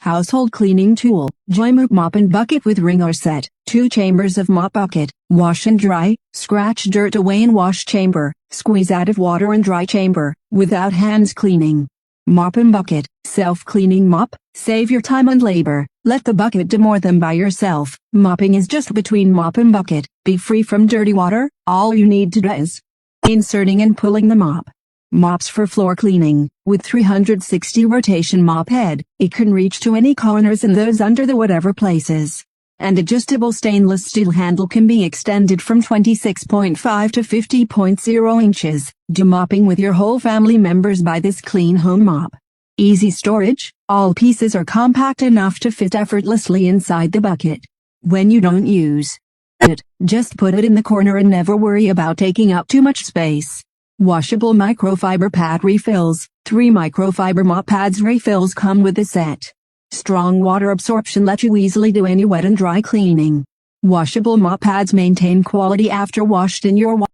Household cleaning tool. JOYMOOP mop and bucket with wringer set. 2 chambers of mop bucket. Wash and dry. Scratch dirt away in wash chamber. Squeeze out of water in dry chamber, without hands cleaning. Mop and bucket. Self-cleaning mop. Save your time and labor. Let the bucket do more than by yourself. Mopping is just between mop and bucket. Be free from dirty water. All you need to do is inserting and pulling the mop. Mops for floor cleaning. With 360 rotation mop head, it can reach to any corners and those under the whatever places. And adjustable stainless steel handle can be extended from 26.5 to 50.0 inches. Do mopping with your whole family members by this Clean Home Mop. Easy storage. All pieces are compact enough to fit effortlessly inside the bucket. When you don't use it, just put it in the corner and never worry about taking up too much space. Washable microfiber pad refills. 3 microfiber mop pads refills come with the set. Strong water absorption lets you easily do any wet and dry cleaning. Washable mop pads maintain quality after washed in your